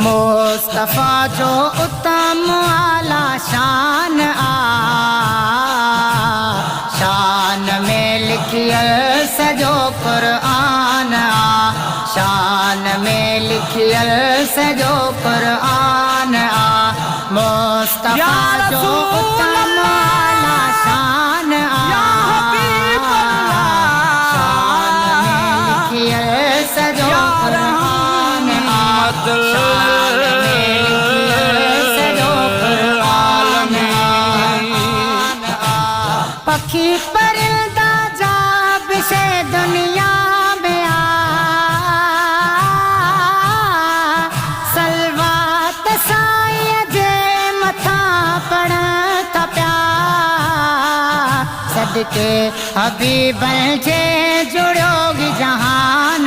मुस्तफ़ा जो उत्तम आला शान शान में लिखियल सजो क़ुरआन शान में लिखियल सजो क़ुरआन मुस्तफ़ा जो उत्तम आला शान शान में लिखियल सजो क़ुरआन पखी परिंदा जाब से दुनिया में सलवात साईं जे मथा पढ़ पिया सदके हबीब जे जुड़ो जहान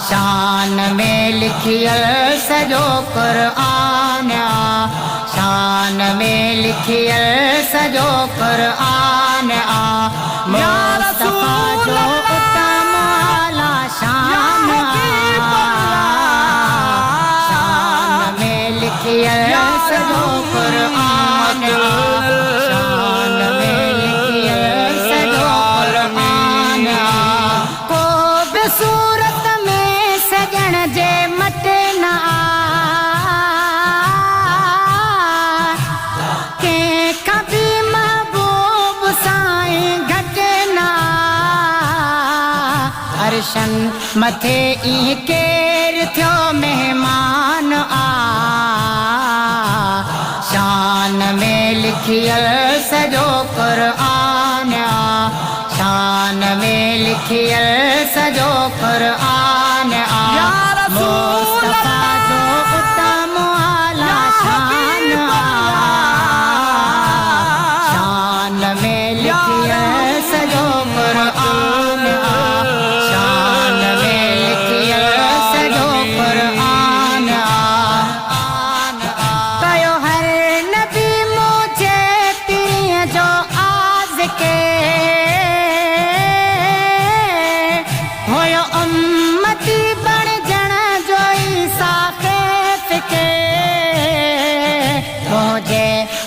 शान में लिखियल सजो क़ुरआन शान में लिखियल सजो क़ुरआन मुस्तफ़ा जो उत्तम आला शान शान में लिखियल सजो क़ुरआन शान में लिखियल सजो क़ुरआन को भी सूरत में सजण जे मट न अर्शन मथे ई केर थियो मेहमान शान में लिखियल सजो क़ुरआन शान में लिखियल सजो क़ुरआन मुस्तफ़ा जो उत्तम आला शान शान में लिखियल सजो क़ुरआन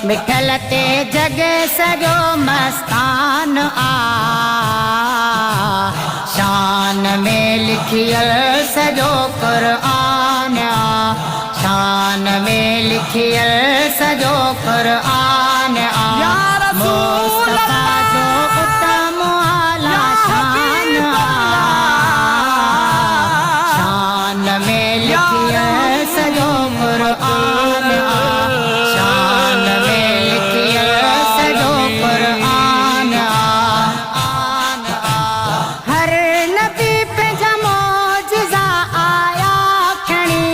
मिठल ते जग सजो मस्तान शान में लिखियल सजो क़ुरआन शान में लिखियल सजो क़ुरआन मुस्तफ़ा जो उत्तम आला शान शान में लिखियल सजो क़ुरआन शान में लिखियल सजो क़ुरआन हर नबी पे मौजज़ा आया खणी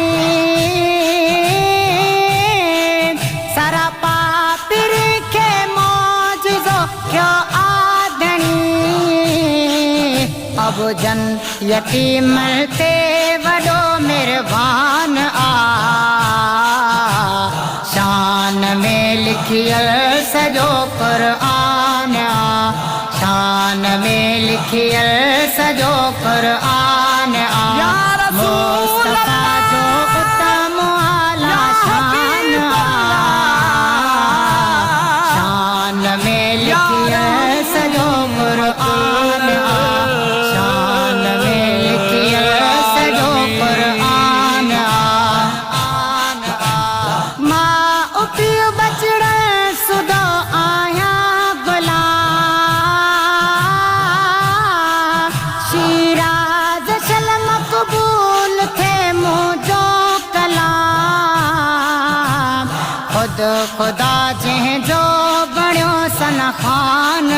सारा पापिर के मौजज़ो क्यों आदणी अब जन यतीम ते वडो मेहरबान शान में लिखियल सजो क़ुरआन शान में लिखियल सजो क़ुरआन मुस्तफ़ा जो उत्तम आला शान शान में लिखियल सजो क़ुरआन शान में लिखियल सजो क़ुरआन बचड़ सुदो आया गुलाम शिराज चल मक़बूल थे मुझो कलाम खुद खुदा जंहिंजो बणियो सन खान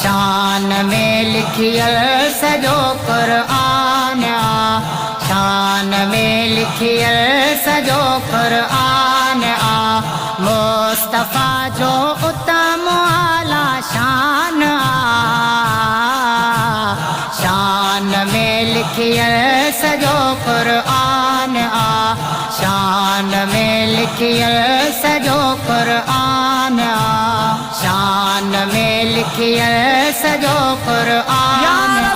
शान में लिखियल सजो क़ुरआन शान में लिखियल सजो क़ुरआन मुस्तफ़ा जो उत्तम आला शान शान में लिखियल सजो क़ुरआन शान में लिखियल सजो क़ुरआन शान में लिखियल सजो क़ुरआन।